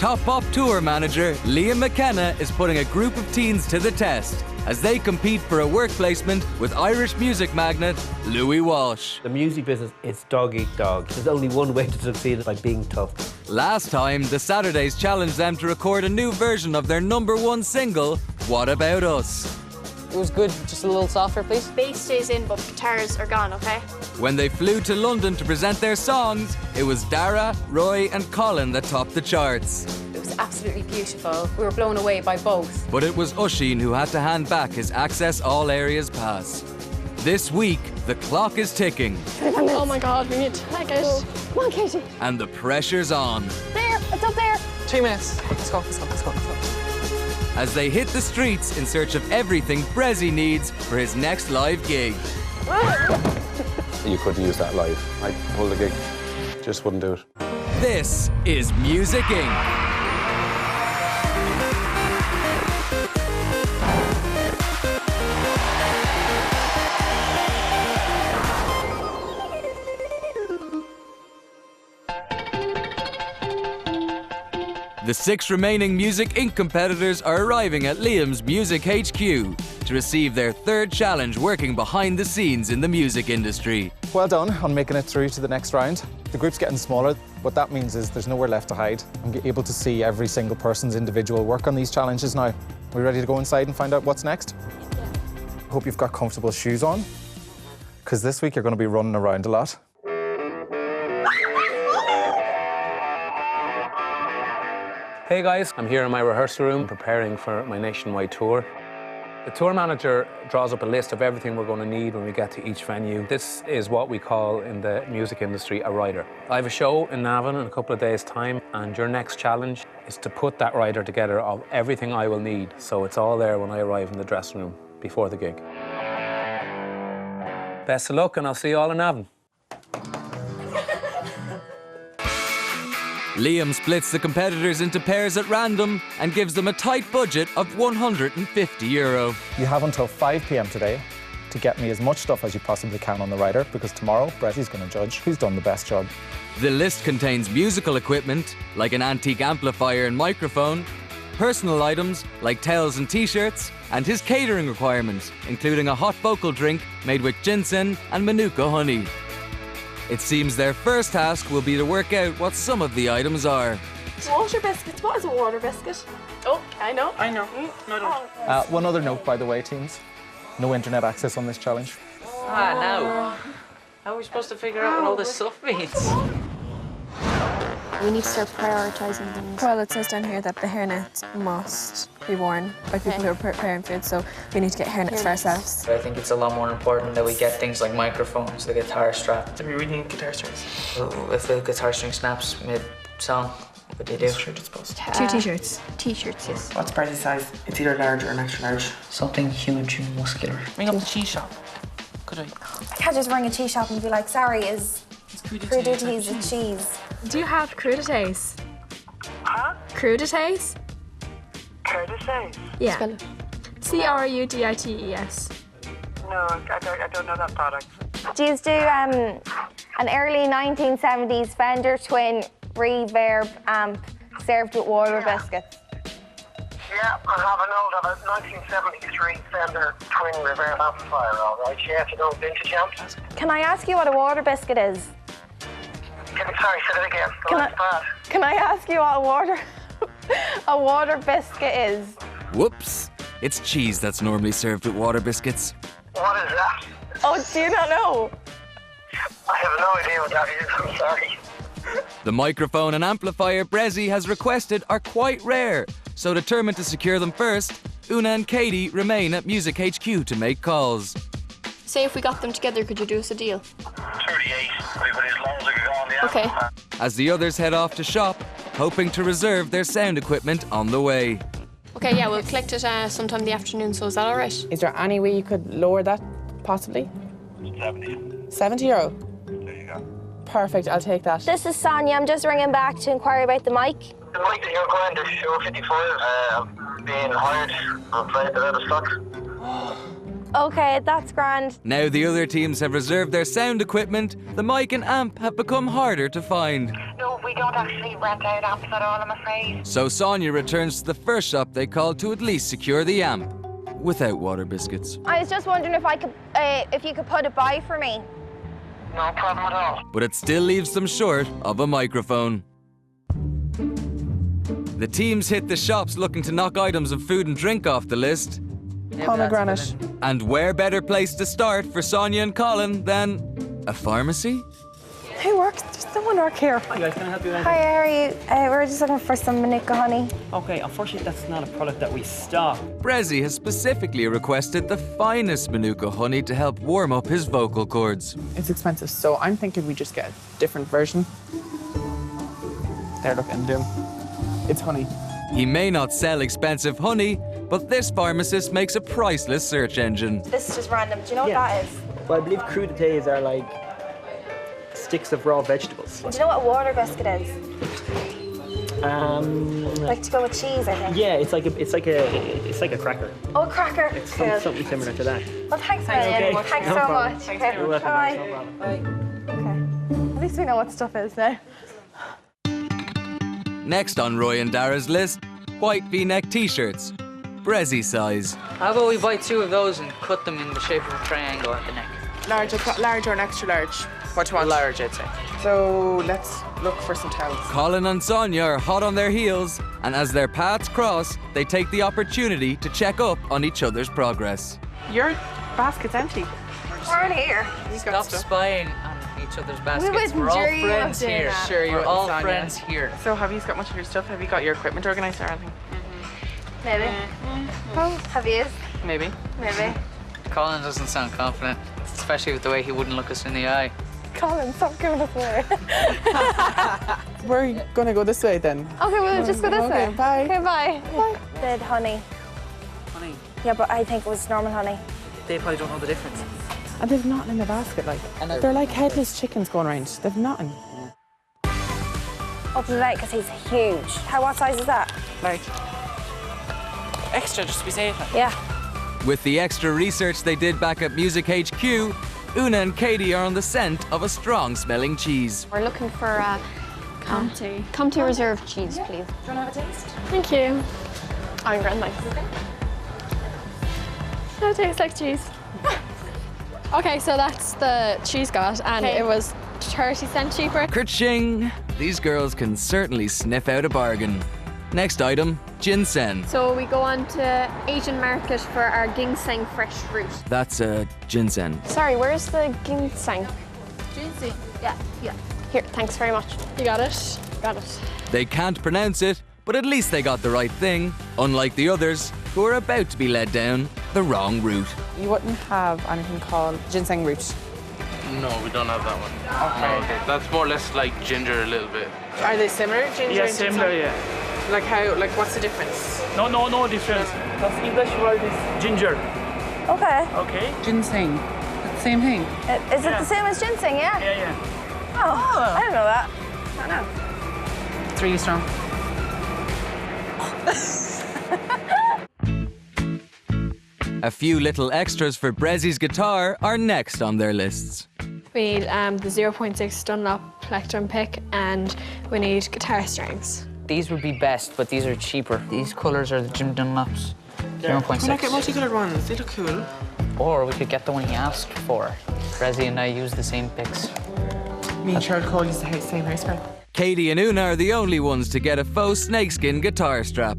Top Pop Tour manager Liam McKenna is putting a group of teens to the test as they compete for a work placement with Irish music magnate Louis Walsh. The music business is dog eat dog. There's only one way to succeed, by being tough. Last time, the Saturdays challenged them to record a new version of their #1 single, What About Us? It was good, just a little softer, please. Bass stays in, but guitars are gone, okay? When they flew to London to present their songs, it was Dara, Roy and Colin that topped the charts. It was absolutely beautiful. We were blown away by both. But it was Oisín who had to hand back his Access All Areas pass. This week, the clock is ticking. Oh my God, we need to leg it. Come on, Katie. And the pressure's on. There, it's up there. 3 minutes. Let's go, let's go, let's go, let's go. As they hit the streets in search of everything Bressie needs for his next live gig. You couldn't use that live. I'd pull the gig. Just wouldn't do it. This is Music Inc. The 6 remaining Music Inc. competitors are arriving at Liam's Music HQ to receive their 3rd challenge working behind the scenes in the music industry. Well done on making it through to the next round. The group's getting smaller. What that means is there's nowhere left to hide. I'm able to see every single person's individual work on these challenges now. Are we ready to go inside and find out what's next? Yeah. Hope you've got comfortable shoes on, because this week you're going to be running around a lot. Hey guys, I'm here in my rehearsal room preparing for my nationwide tour. The tour manager draws up a list of everything we're going to need when we get to each venue. This is what we call in the music industry a rider. I have a show in Navan in a couple of days' time, and your next challenge is to put that rider together of everything I will need, so it's all there when I arrive in the dressing room before the gig. Best of luck, and I'll see you all in Navan. Liam splits the competitors into pairs at random and gives them a tight budget of €150. You have until 5 p.m. today to get me as much stuff as you possibly can on the rider, because tomorrow Bressie's going to judge who's done the best job. The list contains musical equipment, like an antique amplifier and microphone, personal items, like towels and t-shirts, and his catering requirements, including a hot vocal drink made with ginseng and manuka honey. It seems their first task will be to work out what some of the items are. Water biscuits. What is a water biscuit? Oh, I know. I know. No, don't. One other note, by the way, teams. No internet access on this challenge. Ah, no. How are we supposed to figure out what all this stuff means? We need to start prioritising things. Well, it says down here that the hairnets must be worn by people who are preparing food, so we need to get hairnets for ourselves. I think it's a lot more important that we get things like microphones, the guitar strap. Do we really need guitar strings? If the guitar string snaps mid-song, what do you do? Shirt, I suppose. 2 t-shirts. T-shirts, yes. What's Brettie's size? It's either large or an extra large. Something huge and muscular. Ring up the cheese shop. Could I? I can't just ring a cheese shop and be like, sorry, is crudités a cheese? Do you have crudités? Huh? Crudités? Crudités? Yeah. Spell it. C-R-U-D-I-T-E-S. No, I don't know that product. Do you do an early 1970s Fender Twin reverb amp served with water biscuits? Yeah, I have an old 1973 Fender Twin reverb amplifier, all right. Yeah, if you know vintage amps. Can I ask you what a water biscuit is? Sorry, say that again. Can I ask you what a water biscuit is? Whoops! It's cheese that's normally served with water biscuits. What is that? Oh, do you not know? I have no idea what that is, I'm sorry. The microphone and amplifier Bressie has requested are quite rare, so determined to secure them first, Una and Katie remain at Music HQ to make calls. Say if we got them together, could you do us a deal? 38. But as long as I can go on the Okay. As the others head off to shop, hoping to reserve their sound equipment on the way. Okay, yeah, we'll collect it sometime in the afternoon, so is that all right? Is there any way you could lower that, possibly? 70. €70? There you go. Perfect, I'll take that. This is Sonia. I'm just ringing back to inquire about the mic. The mic that you're going to show 55 being hired. I'm afraid they're out of stock. Okay, that's grand. Now the other teams have reserved their sound equipment, the mic and amp have become harder to find. No, we don't actually rent out amps at all, I'm afraid. So Sonia returns to the first shop they called to at least secure the amp, without water biscuits. I was just wondering if I could, if you could put it by for me. No problem at all. But it still leaves them short of a microphone. The teams hit the shops looking to knock items of food and drink off the list. Pomegranate. And where better place to start for Sonia and Colin than a pharmacy? Who works? There's no one work here. Hi guys, can I help you with Hi, anything? how are you? We're just looking for some Manuka honey. Okay, unfortunately that's not a product that we stock. Bressie has specifically requested the finest Manuka honey to help warm up his vocal cords. It's expensive, so I'm thinking we just get a different version. There, look, and do. It's honey. He may not sell expensive honey, but this pharmacist makes a priceless search engine. This is just random. Do you know what that is? Well, I believe crudités are like sticks of raw vegetables. Do you know what a water biscuit is? Like to go with cheese, I think. Yeah, it's like a cracker. Oh, a cracker. It's Cool. something similar to that. Well, thanks, Okay. Marianne. Thanks No so problem. much. Okay. You're welcome. Bye. No problem. Bye. Okay. At least we know what stuff is now. Next on Roy and Dara's list, white V-neck t-shirts, Bressie size. How about we buy 2 of those and cut them in the shape of a triangle at the neck? Large or an extra large? What do you want? Large, I'd say. So let's look for some towels. Colin and Sonia are hot on their heels, and as their paths cross, they take the opportunity to check up on each other's progress. Your basket's empty. We're in here. Stop spying on each other's baskets. wouldn't We're all dream of friends doing here. that. Sure, you We're wouldn't, all Sonia. friends here. So have you got much of your stuff? Have you got your equipment organised or anything? Maybe. Have you? Maybe. Maybe. Colin doesn't sound confident, especially with the way he wouldn't look us in the eye. Colin, stop giving us away. We're gonna go this way then. Okay, we'll just go this Okay, way. bye. Okay, bye. Bye. Said honey. Honey, Yeah, but I think it was normal honey. they probably don't know the difference. And they've nothing in the basket, like. They're like headless chickens going around. They've nothing. Up to the night because he's huge. What size is that? Like, Extra, just to be safe. Yeah. With the extra research they did back at Music HQ, Una and Katie are on the scent of a strong-smelling cheese. We're looking for Comté Reserve cheese, please. Do you want to have a taste? Thank you. I'm grand, like. That tastes like cheese. Okay, so that's the cheese got, and it was 30 cents cheaper. Kerching! These girls can certainly sniff out a bargain. Next item, ginseng. So we go on to Asian market for our ginseng fresh fruit. That's ginseng. Sorry, where's the ginseng? Ginseng. Yeah. Here, thanks very much. You got it? Got it. They can't pronounce it, but at least they got the right thing, unlike the others who are about to be led down the wrong route. You wouldn't have anything called ginseng root. No, we don't have that one. Okay. That's more or less like ginger a little bit. Are they similar, ginger Yeah, and ginseng? similar, yeah. Like how, like what's the difference? No difference. That's English word is ginger. Okay. Okay. Ginseng. Same thing. Is it the same as ginseng, yeah? Yeah. Oh, I didn't know that. I don't know. It's really strong. A few little extras for Bressie's guitar are next on their lists. We need the 0.6 Dunlop plectrum pick, and we need guitar strings. These would be best, but these are cheaper. These colours are the Jim Dunlops. Why not get 0.6. multicoloured ones? They look cool. Or we could get the one he asked for. Bressie and I use the same picks. Me and Charles Cole use the same hairspray. Katie and Una are the only ones to get a faux snakeskin guitar strap.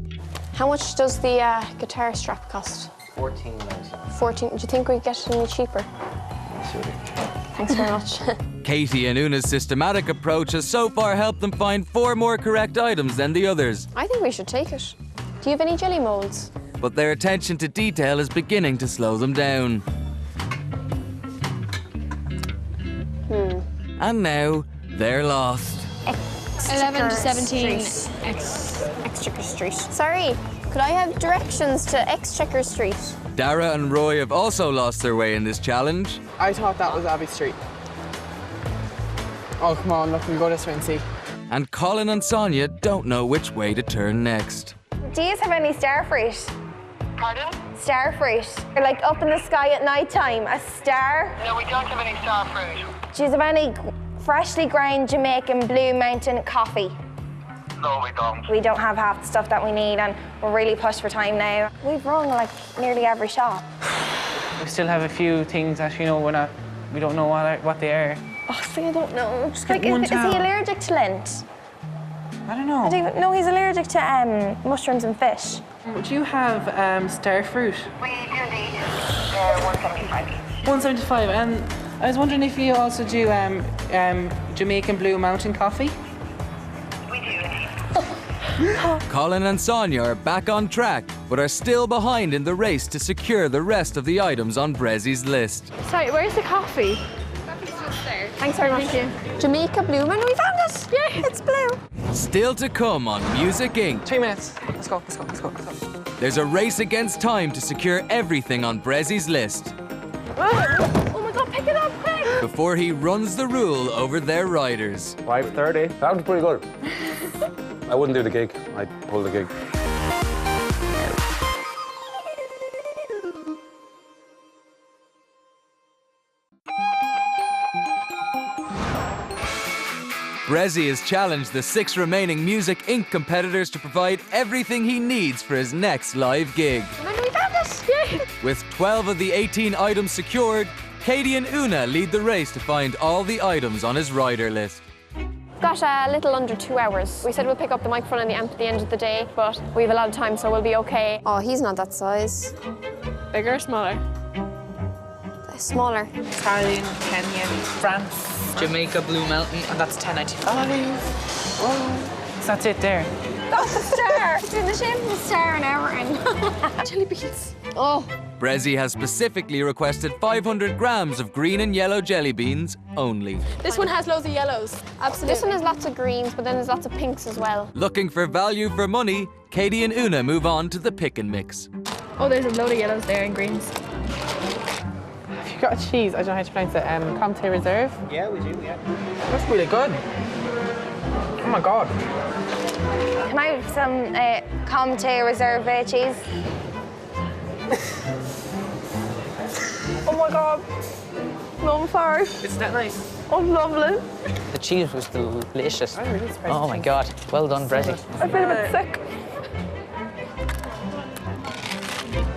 How much does the guitar strap cost? 14.90. 14. Do you think we could get it any cheaper? Thanks very much. Katie and Una's systematic approach has so far helped them find 4 more correct items than the others. I think we should take it. Do you have any jelly molds? But their attention to detail is beginning to slow them down. And now, they're lost. 11 to 17 Exchequer Street. Sorry, could I have directions to Exchequer Street? Dara and Roy have also lost their way in this challenge. I thought that was Abbey Street. Oh, come on, look, we'll go this way and see. And Colin and Sonia don't know which way to turn next. Do you have any star fruit? Pardon? Star fruit. Or like up in the sky at night time, a star. No, we don't have any star fruit. Do you have any freshly ground Jamaican Blue Mountain coffee. No, we don't. We don't have half the stuff that we need and we're really pushed for time now. We've rung like nearly every shop. We still have a few things that, you know, we don't know what they are. Oh, see, I don't know. Just Like, get one is he towel. allergic to lint? I don't know. I don't even know he's allergic to mushrooms and fish. Would you have star fruit? We do need 175 each. 175. And I was wondering if you also do Jamaican Blue Mountain coffee? We do indeed. Colin and Sonia are back on track, but are still behind in the race to secure the rest of the items on Bressie's list. Sorry, where's the coffee? Coffee's just there. Thanks very much. Thank you. Jamaica Blue Mountain, we found it! Yeah, it's blue. Still to come on Music Inc. 2 minutes. Let's go, let's go, let's go, let's go. There's a race against time to secure everything on Bressie's list Oh my God, pick it up quick! before he runs the rule over their riders. 5:30. Sounds pretty good. I wouldn't do the gig. I'd pull the gig. Bressie has challenged the 6 remaining Music Inc. competitors to provide everything he needs for his next live gig. Remember, we found it! Yeah. With 12 of the 18 items secured, Katie and Una lead the race to find all the items on his rider list. Got a little under 2 hours. We said we'll pick up the microphone and the amp at the end of the day, but we have a lot of time, so we'll be okay. Oh, he's not that size. Bigger or smaller? Smaller. Italian, Kenyan, France. Jamaica Blue Mountain. And that's 10.95. Whoa. So that's it there. That's a star. It's in the shape of a star and everything. Jelly beans. Oh. Bressie has specifically requested 500 grams of green and yellow jelly beans only. This one has loads of yellows. Absolutely. This one has lots of greens, but then there's lots of pinks as well. Looking for value for money, Katie and Una move on to the pick and mix. Oh, there's a load of yellows there and greens. Have you got a cheese? I don't know how to pronounce it. Comté Reserve? Yeah, we do, yeah. That's really good. Oh my God. Can I have some Comté Reserve cheese? Oh my God. I'm sorry. Isn't that nice? Oh, lovely. The cheese was delicious. I'm really surprised. Oh my God. Well done, Bressie. I feel a bit sick.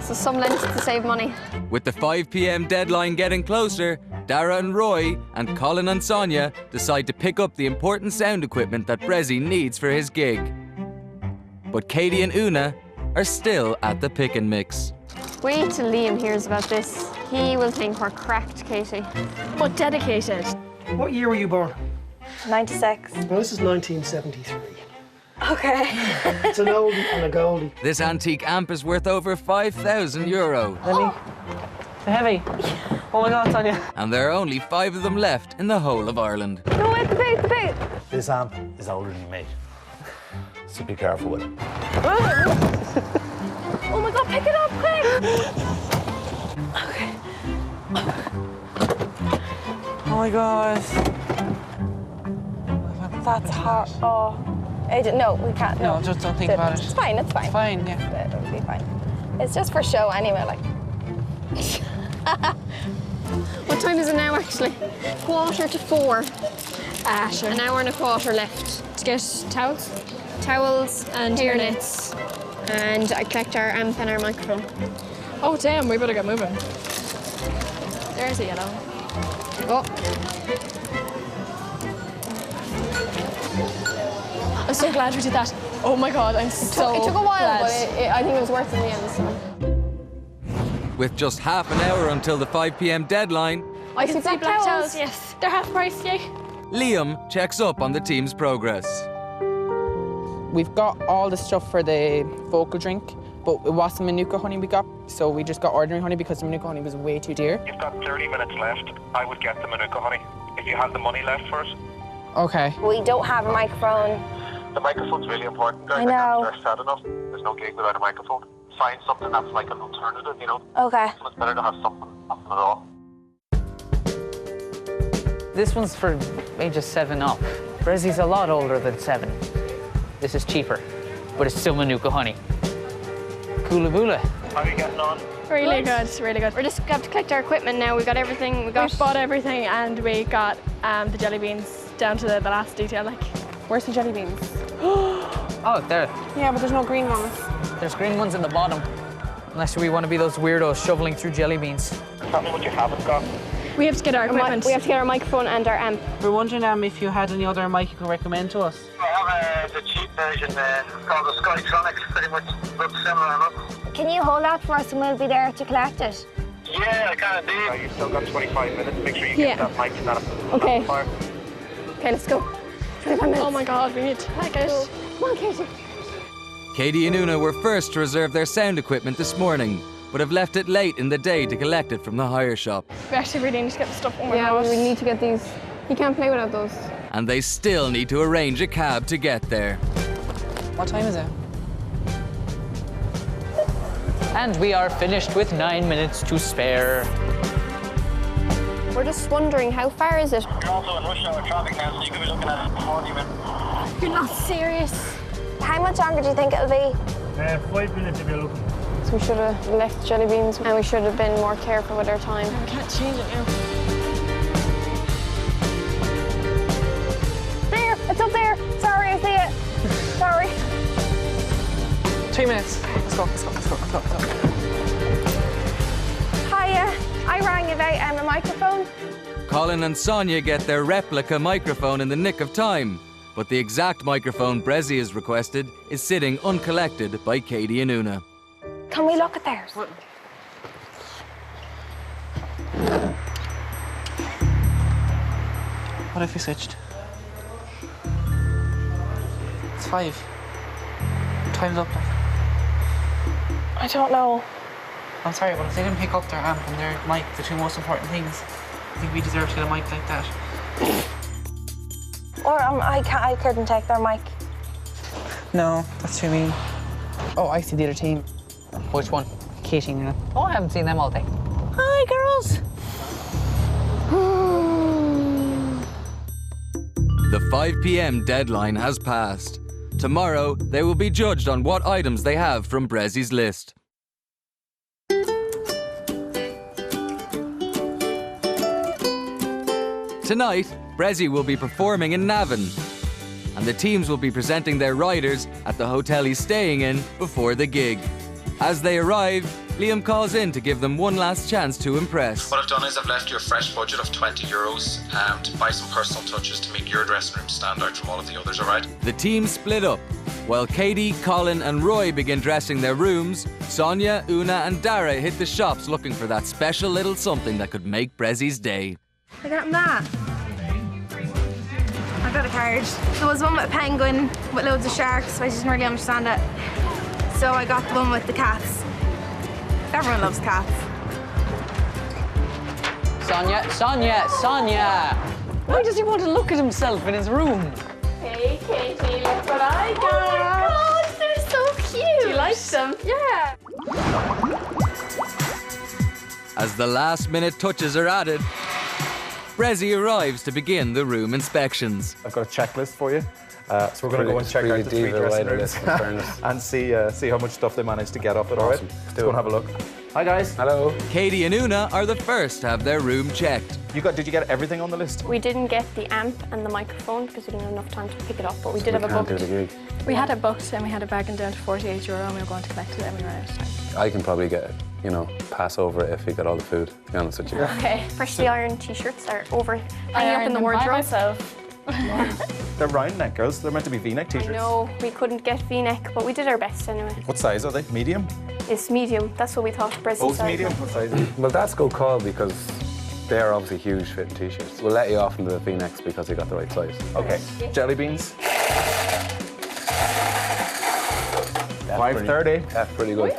So some lengths to save money. With the 5 p.m. deadline getting closer, Dara and Roy and Colin and Sonia decide to pick up the important sound equipment that Bressie needs for his gig. But Katie and Una are still at the pick and mix. Wait till Liam hears about this. He will think we're cracked, Katie. But dedicated. What year were you born? 96. Well, this is 1973. Okay. It's an oldie and a goldie. This antique amp is worth over €5,000. Heavy. Heavy. Oh my God, Sonia. And there are only 5 of them left in the whole of Ireland. No, wait, the boot, the boot. This amp is older than me, so be careful with it. Oh my God, pick it up quick. Okay. Oh my God. That's hard. Oh. No, we can't. No, just don't think about it. It's fine, it's fine. It's fine, yeah. It'll be fine. It's just for show anyway, like. What time is it now, actually? 3:45. Sure. An hour and a quarter left. To get towels? Towels and hairnets. And I collect our amp and our microphone. Oh, damn, we better get moving. There's a yellow. Oh. I'm so glad we did that. Oh my God, I'm so It took a while, glad. but I think it was worth it in the end. So. With just half an hour until the 5 p.m. deadline, I can see black towels. Yes, they're half price, yay. Liam checks up on the team's progress. We've got all the stuff for the vocal drink, but it wasn't Manuka honey we got, so we just got ordinary honey because the Manuka honey was way too dear. You've got 30 minutes left. I would get the Manuka honey if you have the money left for it. Okay. We don't have a microphone. The microphone's really important, guys. I know. They're sad enough. There's no gig without a microphone. Find something that's like an alternative, you know? Okay. So it's better to have something at all. This one's for ages 7 up. Bressie's a lot older than 7. This is cheaper, but it's still Manuka honey. Kula bula. How are you getting on? Really good, really good. We're just going to collect our equipment now. We got everything. We bought everything and we got the jelly beans down to the last detail, like. Where's the jelly beans? Oh, there. Yeah, but there's no green ones. There's green ones in the bottom. Unless we want to be those weirdos shoveling through jelly beans. Tell me what you haven't got. We have to get our equipment. We have to get our microphone and our amp. We're wondering if you had any other mic you could recommend to us. I have the cheap version called the Skytronic, pretty much looks similar enough. Can you hold that for us and we'll be there to collect it? Yeah, I can indeed. You've still got 25 minutes. Make sure you get that mic and that. Okay. Okay, let's go. 25 minutes. Oh my God, we need to pack it. Come on, Katie. Katie and Una were first to reserve their sound equipment this morning, but have left it late in the day to collect it from the hire shop. We actually really need to get the stuff on. Yeah, we need to get these. You can't play without those. And they still need to arrange a cab to get there. What time is it? And we are finished with 9 minutes to spare. We're just wondering, how far is it? You're also in rush hour traffic now, so you could be looking at 40 minutes. You're not serious. How much longer do you think it'll be? 5 minutes if you're looking. So we should have left jelly beans and we should have been more careful with our time. We can't change it now. There, it's up there. Sorry, I see it. Sorry. 3 minutes. Let's go. Hiya, I rang about a microphone. Colin and Sonia get their replica microphone in the nick of time, but the exact microphone Bressie has requested is sitting uncollected by Katie and Una. Can we look at theirs? What if we switched? It's 5. Time's up. I don't know. I'm sorry, but if they didn't pick up their amp and their mic, the two most important things, I think we deserve to get a mic like that. Or I couldn't take their mic. No, that's too mean. Oh, I see the other team. Which one? Katie and Una. Oh, I haven't seen them all day. Hi, girls. The 5 p.m. deadline has passed. Tomorrow, they will be judged on what items they have from Bressie's list. Tonight, Bressie will be performing in Navan, and the teams will be presenting their riders at the hotel he's staying in before the gig. As they arrive, Liam calls in to give them one last chance to impress. What I've done is I've left you a fresh budget of €20 to buy some personal touches to make your dressing room stand out from all of the others, alright? The teams split up. While Katie, Colin and Roy begin dressing their rooms, Sonia, Una and Dara hit the shops looking for that special little something that could make Bressie's day. I got him that. I got a card. There was one with a penguin with loads of sharks, but I didn't really understand it. So I got the one with the cats. Everyone loves cats. Sonia! Why does he want to look at himself in his room? Hey, Katie, look what I got. Oh my God, they're so cute. Do you like them? Yeah. As the last-minute touches are added, Bressie arrives to begin the room inspections. I've got a checklist for you. So we're going to go and check out the 3 dressing rooms and see how much stuff they managed to get up it. All right, let's go and have a look. Hi guys. Hello. Katie and Una are the first to have their room checked. Did you get everything on the list? We didn't get the amp and the microphone because we didn't have enough time to pick it up, but we did have a booked. We had it booked and we had it bargained down to €48 and we were going to collect it and we ran out of time. I can probably get, pass over it if we get all the food, to be honest with you. Okay. Freshly ironed t-shirts are hanging up in the wardrobe. They're round neck, girls. They're meant to be V-neck t-shirts. No, we couldn't get V-neck, but we did our best anyway. What size are they? Medium? It's medium. That's what we thought. Bressie size. Medium? What size? Well, that's a good call because they are obviously huge fitting t-shirts. We'll let you off into the V-necks because you got the right size. Okay. Jelly beans. 5:30. That's pretty good.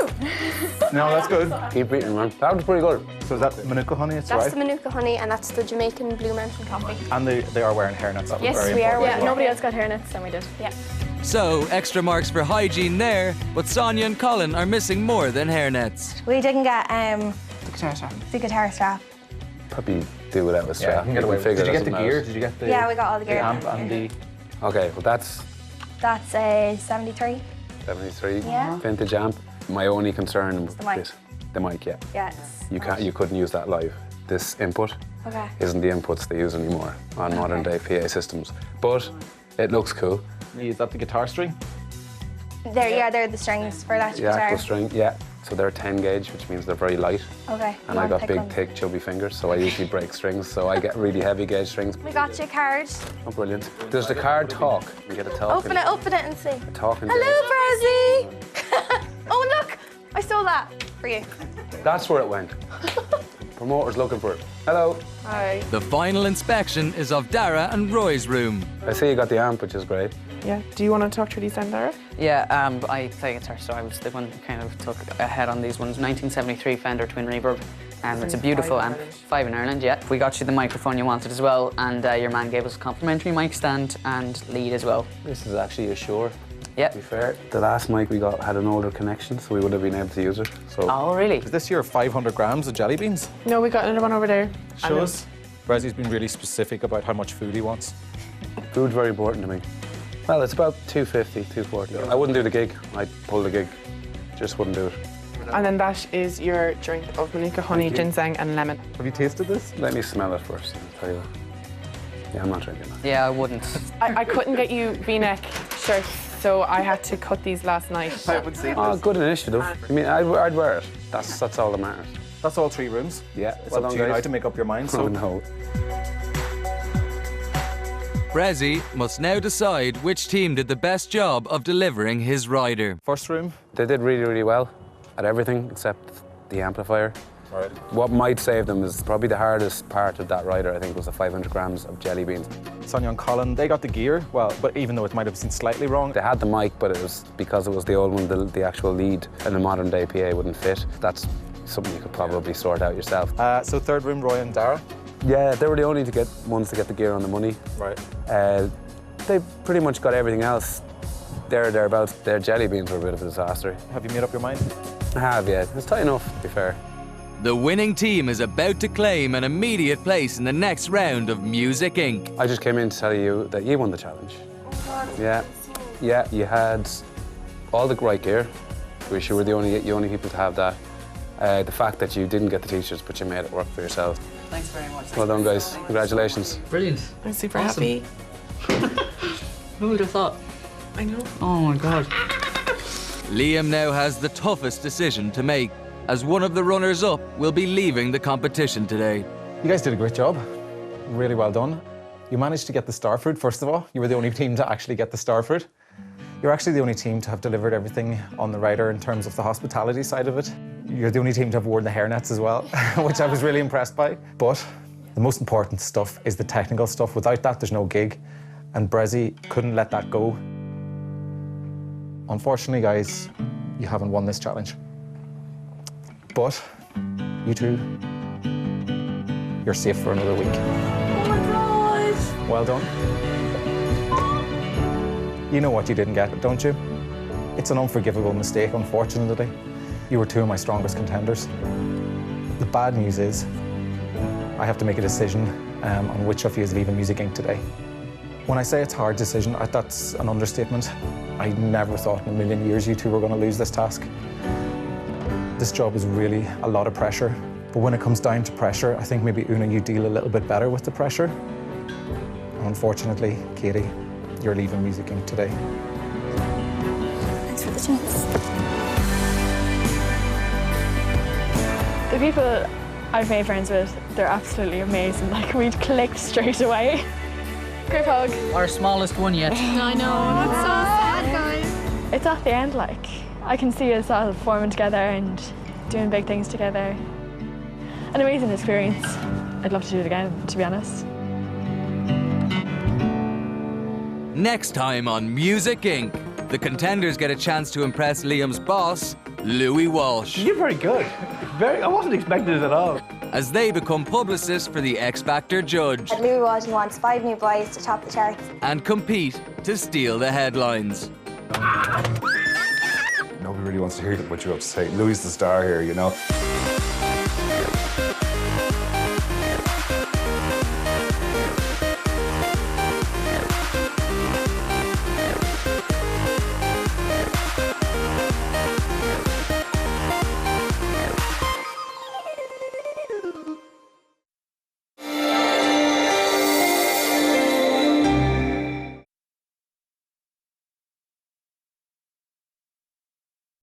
No, that's good. Keep eating, man. That was pretty good. So is that Manuka honey? That's the Manuka honey, and that's the Jamaican Blue Mountain coffee. And they are wearing hairnets. That was Yes, very we are. important. Yeah, nobody else got hairnets and we did. Yeah. So, extra marks for hygiene there, but Sonia and Colin are missing more than hairnets. We didn't get The guitar strap. Probably do without a strap. Yeah, you can get away with it. Did you get the gear? Did you get the... Yeah, we got all the gear. The amp and the... Okay, well that's... That's a 73. 73. Yeah. Vintage amp. My only concern was the mic. the mic, yeah. Yes. You couldn't use that live. This input, isn't the inputs they use anymore on modern day PA systems. But it looks cool. Is that the guitar string? They're the strings for that The guitar. actual string, yeah. So they're 10 gauge, which means they're very light. Okay. And I got big, thick, chubby fingers, so I usually break strings, so I get really heavy gauge strings. We got you a card. Oh, brilliant. Does the card talk? You get a talk. Open it and see. A talking Hello, Bressie! Oh, look! I stole that for you. That's where it went. Promoter's looking for it. Hello. Hi. The final inspection is of Dara and Roy's room. I see you got the amp, which is great. Yeah. Do you want to talk through these then, Dara? Yeah, I play guitar, so I was the one who kind of took ahead on these ones. 1973 Fender Twin Reverb. It's a beautiful amp. 5 in Ireland, yeah. We got you the microphone you wanted as well, and your man gave us a complimentary mic stand and lead as well. This is actually a Shure. Yeah. To be fair, the last mic we got had an older connection, so we would have been able to use it. So. Oh, really? Is this your 500 grams of jelly beans? No, we got another one over there. Show us. Bressie's been really specific about how much food he wants. Food's very important to me. Well, it's about 250, 240. I wouldn't do the gig. I'd pull the gig. Just wouldn't do it. And then that is your drink of Manuka honey, ginseng and lemon. Have you tasted this? Let me smell it first. I'll tell you. Yeah, I'm not drinking that. Yeah, I wouldn't. I couldn't get you V-neck shirts, so I had to cut these last night. I would see Oh, good initiative. I mean, I'd wear it. That's all that matters. That's all 3 rooms. Yeah. It's up to you now to make up your mind. So. Oh, no. Bressie must now decide which team did the best job of delivering his rider. First room? They did really, really well at everything except the amplifier. Right. What might save them is probably the hardest part of that rider, I think, was the 500 grams of jelly beans. Sonia and Colin, they got the gear, well, but even though it might have seemed slightly wrong. They had the mic, but it was because it was the old one, the actual lead in a modern day PA wouldn't fit. That's something you could probably sort out yourself. So third room, Roy and Dara? Yeah, they were the only ones to get the gear on the money. Right. They pretty much got everything else thereabouts. Their jelly beans were a bit of a disaster. Have you made up your mind? I have, yeah. It was tight enough, to be fair. The winning team is about to claim an immediate place in the next round of Music Inc. I just came in to tell you that you won the challenge. Yeah, you had all the right gear. You were the only people to have that. The fact that you didn't get the t-shirts, but you made it work for yourself. Thanks very much. Well done, guys. Congratulations. Brilliant. I'm super happy. Who would have thought? I know. Oh my God. Liam now has the toughest decision to make, as one of the runners-up will be leaving the competition today. You guys did a great job. Really well done. You managed to get the star fruit, first of all. You were the only team to actually get the star fruit. You're actually the only team to have delivered everything on the rider in terms of the hospitality side of it. You're the only team to have worn the hairnets as well, which I was really impressed by. But the most important stuff is the technical stuff. Without that, there's no gig. And Bressie couldn't let that go. Unfortunately, guys, you haven't won this challenge. But you two, you're safe for another week. Oh my God! Well done. You know what you didn't get, don't you? It's an unforgivable mistake, unfortunately. You were 2 of my strongest contenders. The bad news is, I have to make a decision on which of you is leaving Music Inc. today. When I say it's a hard decision, that's an understatement. I never thought in a million years you two were going to lose this task. This job is really a lot of pressure, but when it comes down to pressure, I think maybe Una, you deal a little bit better with the pressure. And unfortunately, Katie, you're leaving Music Inc. today. Thanks for the chance. The people I've made friends with, they're absolutely amazing. Like, we'd clicked straight away. Group hug. Our smallest one yet. I know, that's so sad, guys. It's at the end, like, I can see us all forming together and doing big things together. An amazing experience. I'd love to do it again, to be honest. Next time on Music Inc., the contenders get a chance to impress Liam's boss, Louis Walsh. You're very good. I wasn't expecting it at all. As they become publicists for the X Factor judge. Louis Walsh wants 5 new boys to top the charts. And compete to steal the headlines. Nobody really wants to hear what you have to say. Louis the star here, you know.